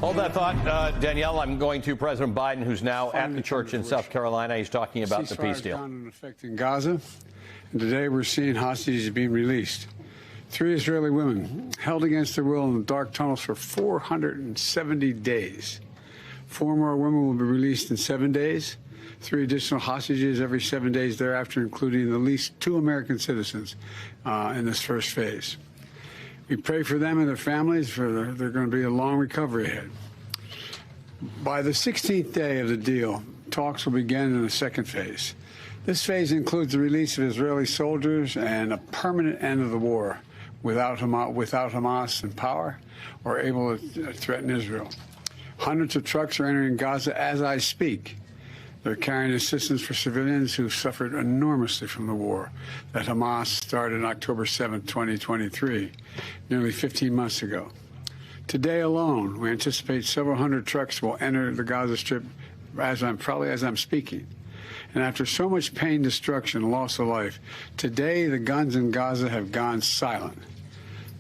Hold that thought, Danielle. I'm going to President Biden, who's now at the church in South Carolina. He's talking about the peace deal. Ceasefire in effect in Gaza, and today we're seeing hostages being released. 3 Israeli women held against their will in the dark tunnels for 470 days. 4 more women will be released in 7 days. 3 additional hostages every 7 days thereafter, including at least 2 American citizens in this first phase. We pray for them and their families. They're going to be a long recovery ahead. By the 16th day of the deal, talks will begin in the second phase. This phase includes the release of Israeli soldiers and a permanent end of the war without Hamas in power or able to threaten Israel. Hundreds of trucks are entering Gaza as I speak. They're carrying assistance for civilians who suffered enormously from the war that Hamas started on October 7, 2023, nearly 15 months ago. Today alone, we anticipate several hundred trucks will enter the Gaza Strip as I'm speaking. And after so much pain, destruction, and loss of life, today the guns in Gaza have gone silent.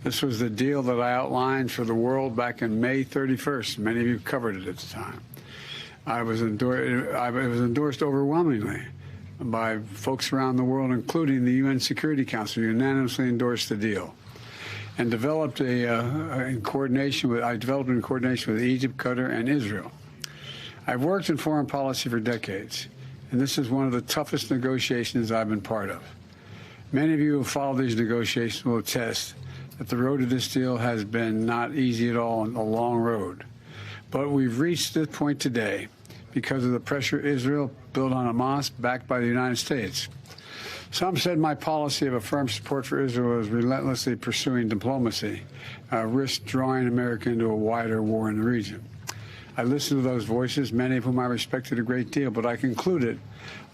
This was the deal that I outlined for the world back in May 31st. Many of you covered it at the time. It was endorsed overwhelmingly by folks around the world, including the UN Security Council, unanimously endorsed the deal, and developed in coordination with Egypt, Qatar, and Israel. I've worked in foreign policy for decades, and this is one of the toughest negotiations I've been part of. Many of you who follow these negotiations will attest that the road to this deal has been not easy at all, and a long road. But we've reached this point today because of the pressure Israel built on Hamas, backed by the United States. Some said my policy of a firm support for Israel was relentlessly pursuing diplomacy, risked drawing America into a wider war in the region. I listened to those voices, many of whom I respected a great deal, but I concluded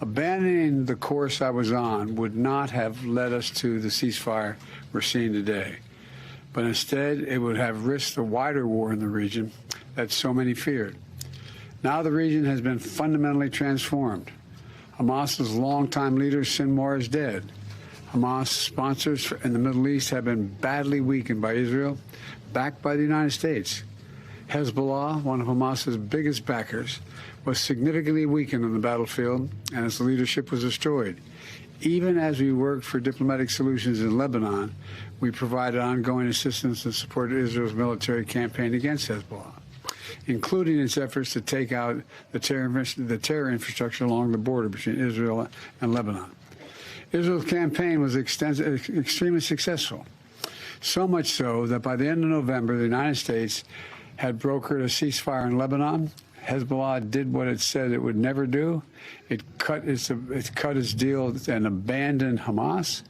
abandoning the course I was on would not have led us to the ceasefire we're seeing today. But instead, it would have risked a wider war in the region that so many feared. Now the region has been fundamentally transformed. Hamas's longtime leader, Sinwar, is dead. Hamas sponsors in the Middle East have been badly weakened by Israel, backed by the United States. Hezbollah, one of Hamas's biggest backers, was significantly weakened on the battlefield, and its leadership was destroyed. Even as we worked for diplomatic solutions in Lebanon, we provided ongoing assistance and supported Israel's military campaign against Hezbollah, including its efforts to take out the terror infrastructure along the border between Israel and Lebanon. Israel's campaign was extremely successful, so much so that by the end of November, the United States had brokered a ceasefire in Lebanon. Hezbollah did what it said it would never do. It cut its deal and abandoned Hamas.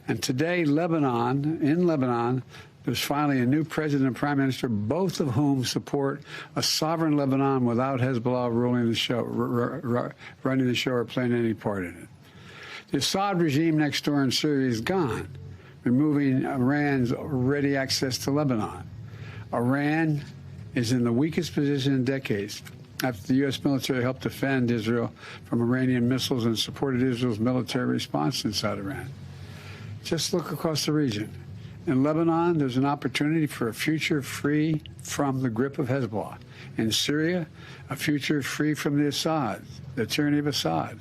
And today, in Lebanon, there's finally a new president and prime minister, both of whom support a sovereign Lebanon without Hezbollah running the show or playing any part in it. The Assad regime next door in Syria is gone, removing Iran's ready access to Lebanon. Iran is in the weakest position in decades after the U.S. military helped defend Israel from Iranian missiles and supported Israel's military response inside Iran. Just look across the region. In Lebanon, there's an opportunity for a future free from the grip of Hezbollah. In Syria, a future free from the tyranny of Assad.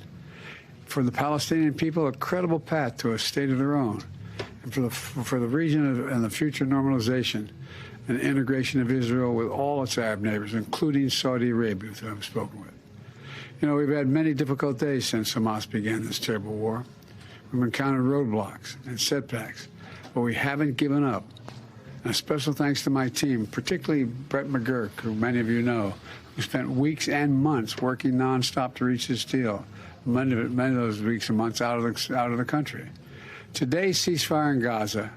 For the Palestinian people, a credible path to a state of their own. And for the region and the future normalization and integration of Israel with all its Arab neighbors, including Saudi Arabia, who I've spoken with. You know, we've had many difficult days since Hamas began this terrible war. We've encountered roadblocks and setbacks, but we haven't given up. And a special thanks to my team, particularly Brett McGurk, who many of you know, who spent weeks and months working nonstop to reach this deal. Many of those weeks and months out of the country. Today's ceasefire in Gaza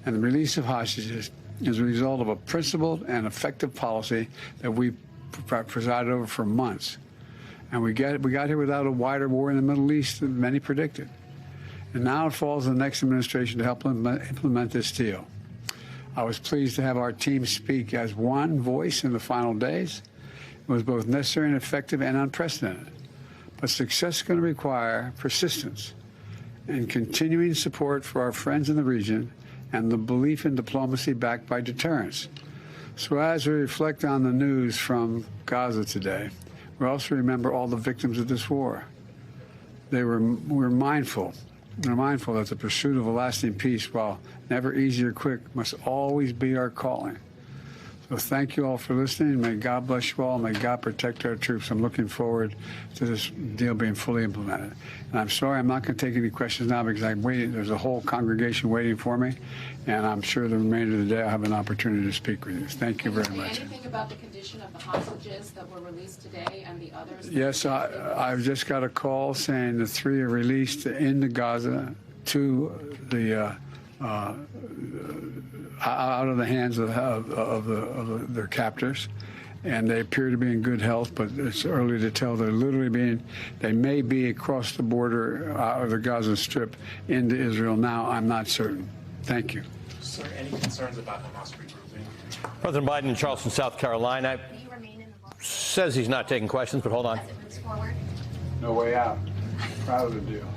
and the release of hostages is a result of a principled and effective policy that we presided over for months. And we got here without a wider war in the Middle East than many predicted. And now it falls on the next administration to help implement this deal. I was pleased to have our team speak as one voice in the final days. It was both necessary and effective and unprecedented. But success is going to require persistence and continuing support for our friends in the region and the belief in diplomacy backed by deterrence. So as we reflect on the news from Gaza today, we also remember all the victims of this war. We're mindful. We're mindful that the pursuit of a lasting peace, while never easy or quick, must always be our calling. So thank you all for listening. May God bless you all. May God protect our troops. I'm looking forward to this deal being fully implemented. And I'm sorry I'm not going to take any questions now because I'm waiting. There's a whole congregation waiting for me. And I'm sure the remainder of the day I'll have an opportunity to speak with you. Thank you very much. Anything about the condition of the hostages that were released today and the others? Yes, I've just got a call saying the 3 are released into Gaza to the out of the hands of their captors, and they appear to be in good health, but it's early to tell. They may be across the border out of the Gaza Strip into Israel now. I'm not certain. Thank you. Sir, any concerns about Hamas regrouping? President Biden in Charleston, South Carolina, Will you remain in the room says he's not taking questions, but hold on. as it moves forward? No way out. Proud of the deal.